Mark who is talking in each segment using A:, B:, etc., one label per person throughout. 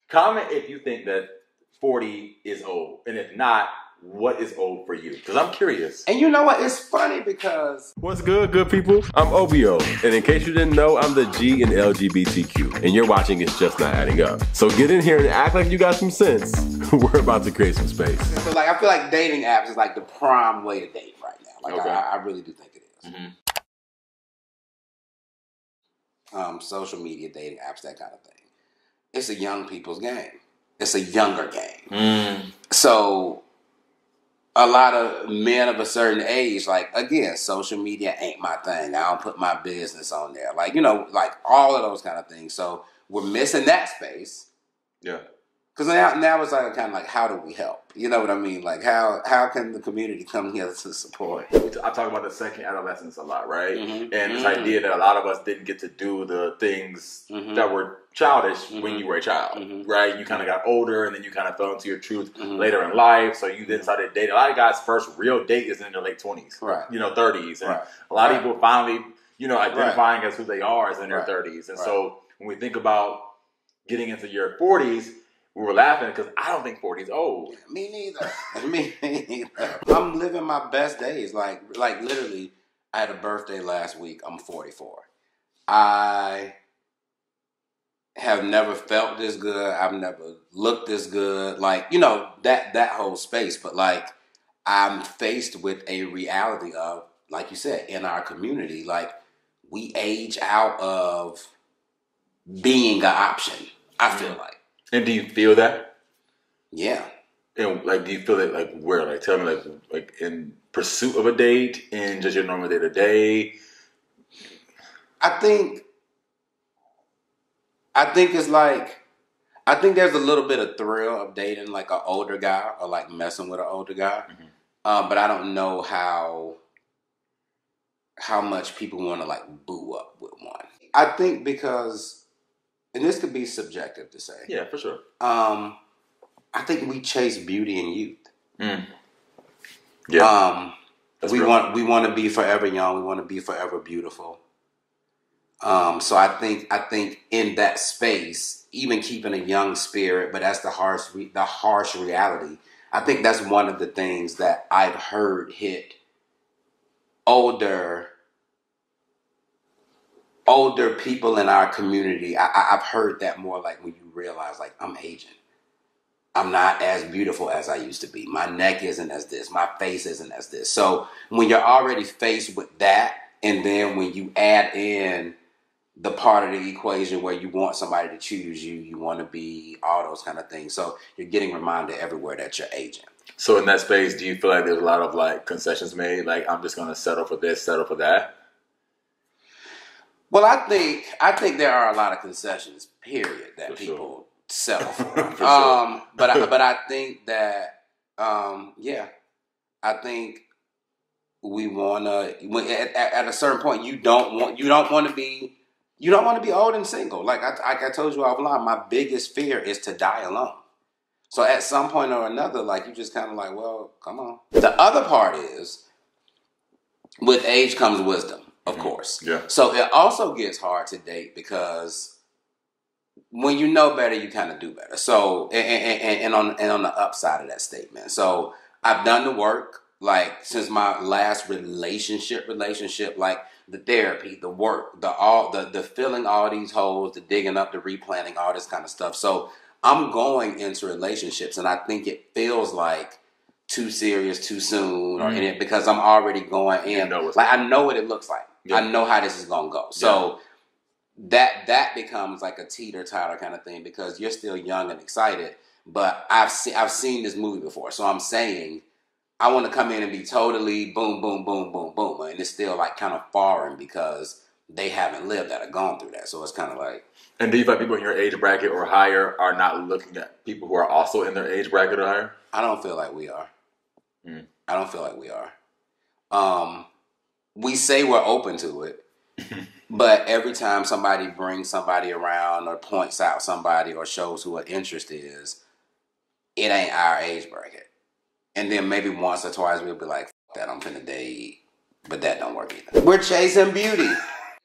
A: Comment if you think that 40 is old. And if not, what is old for you? Because I'm curious.
B: And you know what? It's funny because...
C: What's good people? I'm OBO. And in case you didn't know, I'm the G in LGBTQ. And you're watching It's Just Not Adding Up. So get in here and act like you got some sense. We're about to create some space.
B: So like, I feel like dating apps is like the prime way to date right now. Like, okay. I really do think it is. Mm-hmm. Social media, dating apps, that kind of thing. It's a young people's game. It's a younger game. So... a lot of men of a certain age, like, again, social media ain't my thing. I don't put my business on there. Like, you know, like all of those kind of things. So we're missing that space.
A: Yeah.
B: Because now it's like kind of like, how do we help? You know what I mean? Like, how can the community come here to support?
A: I talk about the second adolescence a lot, right? And this idea that a lot of us didn't get to do the things that were childish when you were a child, right? You kind of got older and then you kind of fell into your truth later in life. So you then started dating. A lot of guys' first real date is in their late 20s,
B: right? You
A: know, 30s. And a lot of people finally, you know, identifying as who they are is in their 30s. And so when we think about getting into your 40s, we were laughing because I don't think 40 is old.
B: Me neither. Me neither. I'm living my best days. Like literally, I had a birthday last week. I'm 44. I have never felt this good. I've never looked this good. Like, you know, that whole space. But like, I'm faced with a reality of, like you said, in our community, like we age out of being an option. I feel like.
A: And do you feel that?
B: Yeah.
A: And like, do you feel it like where? Like, tell me, like in pursuit of a date, in just your normal day to day.
B: I think it's like, I think there's a little bit of thrill of dating like an older guy or like messing with an older guy, but I don't know how much people want to like boo up with one. I think because. And this could be subjective to say.
A: Yeah, for sure.
B: I think we chase beauty and youth.
A: Yeah.
B: We want to be forever young. We want to be forever beautiful. So I think in that space, even keeping a young spirit, but that's the harsh reality. I think that's one of the things that I've heard hit older people in our community. I've heard that more, like when you realize, like, I'm aging. I'm not as beautiful as I used to be. My neck isn't as this. My face isn't as this. So when you're already faced with that, and then when you add in the part of the equation where you want somebody to choose you, you want to be all those kind of things. So you're getting reminded everywhere that you're aging.
A: So in that space, do you feel like there's a lot of like concessions made? Like, I'm just going to settle for this, settle for that?
B: Well, I think there are a lot of concessions, period, that people settle for. But I think that, I think we wanna. At a certain point, you don't want to be old and single. Like I told you offline, my biggest fear is to die alone. So at some point or another, like you just kind of like, well, come on. The other part is, with age comes wisdom. Of course.
A: Yeah.
B: So it also gets hard to date because when you know better, you kind of do better. So and on the upside of that statement. So I've done the work, like since my last relationship, like the therapy, the work, the filling all these holes, the digging up, the replanting, all this kind of stuff. So I'm going into relationships, and I think it feels like too serious too soon, or in it because I'm already going in. Like I know what it looks like. Yeah. I know how this is gonna go. So that becomes like a teeter-totter kind of thing because you're still young and excited. But I've seen this movie before, so I'm saying I want to come in and be totally boom, boom, boom, boom, boom, and it's still like kind of foreign because they haven't lived that or gone through that. So it's kind of like.
A: And do you feel like people in your age bracket or higher are not looking at people who are also in their age bracket or higher?
B: I don't feel like we are. I don't feel like we are. We say we're open to it, but every time somebody brings somebody around or points out somebody or shows who an interest is, it ain't our age bracket. And then maybe once or twice we'll be like, that I'm finna date, but that don't work either. We're chasing beauty.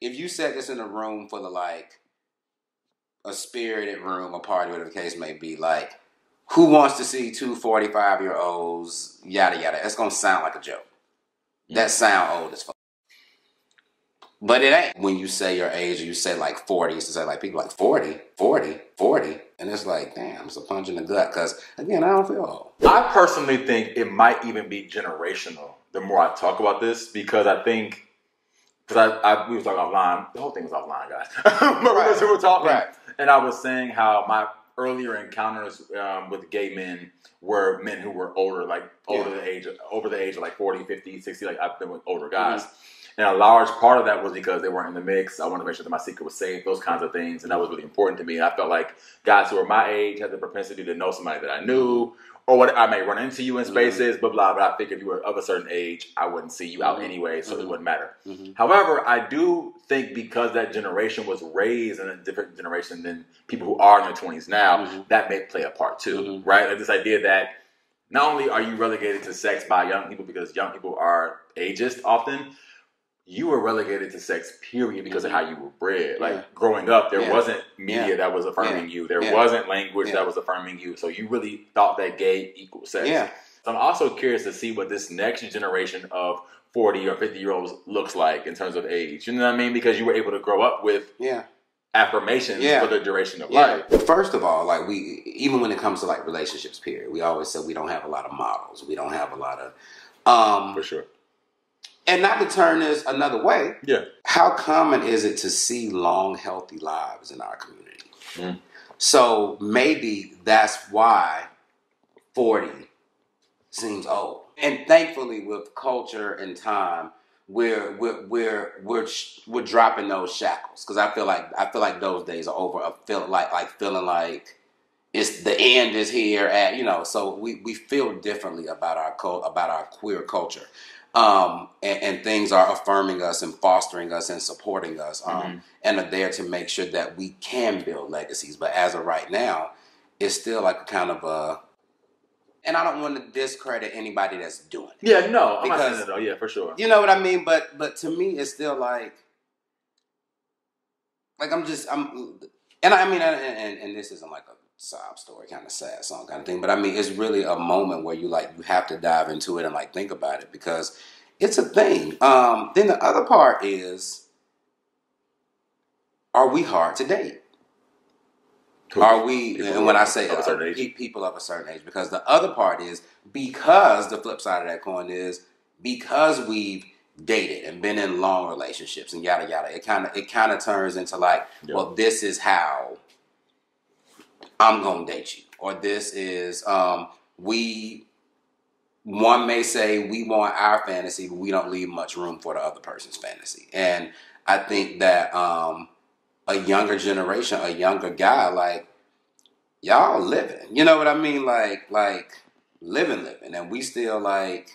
B: If you set this in a room full of like a spirited room, a party, whatever the case may be, like, who wants to see two 45-year-olds, yada, yada. That's going to sound like a joke. That sound old as fuck. But it ain't. When you say your age, or you say like 40, used to say like people like 40. And it's like, damn, it's a punch in the gut. Because, again, I don't feel old.
A: I personally think it might even be generational the more I talk about this, because I think, because we were talking offline. The whole thing was offline, guys. But we were talking, and I was saying how my earlier encounters with gay men were men who were older, like over the age of like 40, 50, 60. Like I've been with older guys. And a large part of that was because they weren't in the mix. I wanted to make sure that my secret was safe, those kinds of things. And that was really important to me. And I felt like guys who were my age had the propensity to know somebody that I knew, or what I may run into you in spaces, blah, blah. But I figured if you were of a certain age, I wouldn't see you out anyway, so it wouldn't matter. However, I do think because that generation was raised in a different generation than people who are in their 20s now, that may play a part too, right? Like this idea that not only are you relegated to sex by young people because young people are ageist often, you were relegated to sex, period, because of how you were bred. Like, growing up, there wasn't media that was affirming you. There wasn't language that was affirming you. So you really thought that gay equals sex. So I'm also curious to see what this next generation of 40 or 50-year-olds looks like in terms of age. You know what I mean? Because you were able to grow up with affirmations for the duration of life.
B: First of all, like even when it comes to like relationships, period, we always say we don't have a lot of models. We don't have a lot of...
A: For sure.
B: And not to turn this another way, how common is it to see long, healthy lives in our community? So maybe that's why 40 seems old. And thankfully, with culture and time, we're dropping those shackles, because I feel like those days are over. I feel feeling like it's the end is here. So we feel differently about our queer culture. And things are affirming us and fostering us and supporting us, and are there to make sure that we can build legacies. But as of right now, it's still like a kind of a, and I don't want to discredit anybody that's doing it.
A: Yeah, no, I'm not saying that though. Yeah, for sure.
B: You know what I mean? But to me, it's still like and this isn't like a sob story, kind of sad song kind of thing. But I mean, it's really a moment where you have to dive into it and like think about it, because it's a thing. Then the other part is, are we hard to date? Are we, and when I say people of a certain age, because the other part is, because the flip side of that coin is, because we've dated and been in long relationships and yada yada, it kind of turns into like, well, this is how I'm gonna date you, or this is one may say we want our fantasy, but we don't leave much room for the other person's fantasy. And I think that a younger generation, a younger guy, like, y'all living, you know what I mean, like living, and we still like.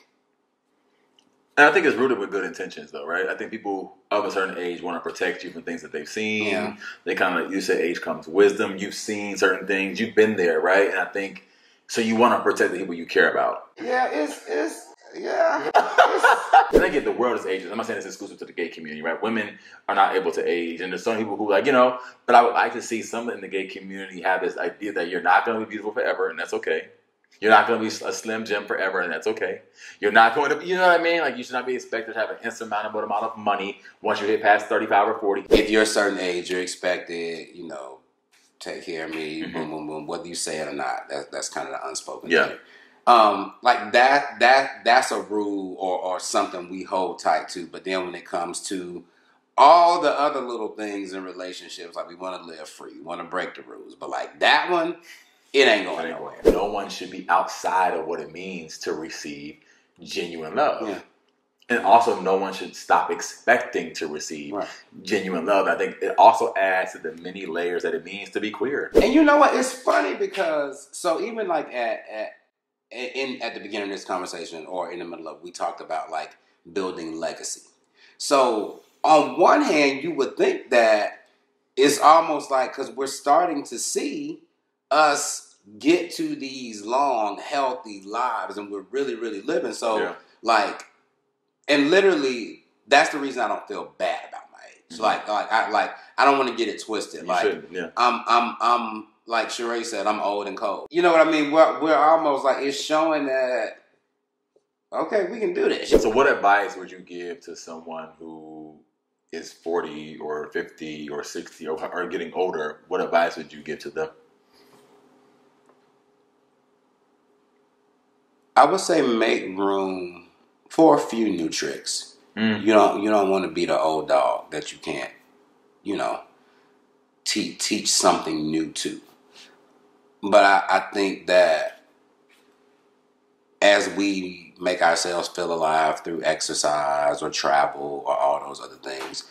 A: And I think it's rooted with good intentions, though, right? I think people of a certain age want to protect you from things that they've seen. Yeah. They kind of, you say age comes wisdom. You've seen certain things. You've been there, right? And I think, so you want to protect the people you care about.
B: Yeah, yeah.
A: And I get the world is ageist. I'm not saying it's exclusive to the gay community, right? Women are not able to age. And there's some people who but I would like to see some in the gay community have this idea that you're not going to be beautiful forever, and that's okay. You're not going to be a Slim Jim forever, and that's okay. You're not going to be, you know what I mean? Like, you should not be expected to have an insurmountable amount of money once you hit past 35 or 40.
B: If you're a certain age, you're expected, take care of me, boom, boom, boom, whether you say it or not. That's kind of the unspoken thing. Like that's a rule or something we hold tight to. But then when it comes to all the other little things in relationships, like we want to live free, we want to break the rules. But like that one, it ain't going nowhere.
A: No one should be outside of what it means to receive genuine love. Yeah. And also, no one should stop expecting to receive genuine love. I think it also adds to the many layers that it means to be queer.
B: And you know what? It's funny because, so even like at the beginning of this conversation or in the middle of, we talked about like building legacy. So on one hand, you would think that it's almost like, because we're starting to see us get to these long, healthy lives, and we're really, really living. So, and literally, that's the reason I don't feel bad about my So I don't want to get it twisted.
A: You
B: like
A: shouldn't, yeah.
B: I'm like Sheree said, I'm old and cold. You know what I mean? We're almost like it's showing that okay, we can do this.
A: So what advice would you give to someone who is 40 or 50 or 60 or getting older? What advice would you give to them?
B: I would say make room for a few new tricks. You don't want to be the old dog that you can't, teach something new to. But I think that as we make ourselves feel alive through exercise or travel or all those other things,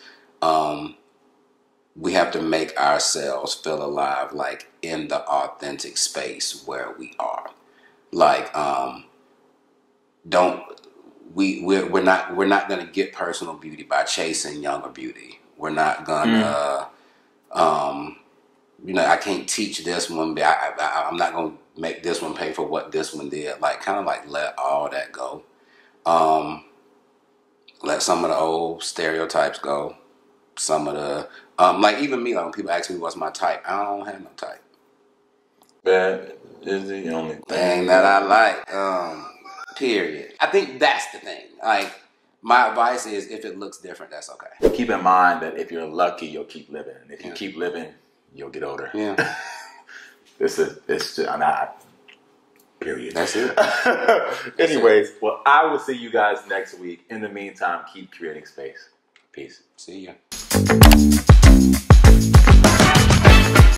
B: we have to make ourselves feel alive, like in the authentic space where we are. Like, we're not gonna get personal beauty by chasing younger beauty. We're not gonna, I can't teach this one, but I'm not gonna make this one pay for what this one did. Like, kind of like let all that go. Let some of the old stereotypes go. Some of the, like even me, like when people ask me what's my type, I don't have no type.
A: That is the only
B: thing that I like. Period. I think that's the thing. Like, my advice is if it looks different, that's okay.
A: Keep in mind that if you're lucky, you'll keep living. And if you keep living, you'll get older.
B: Yeah.
A: it's just not. Period.
B: That's it.
A: Anyways, well, I will see you guys next week. In the meantime, keep creating space. Peace.
B: See ya.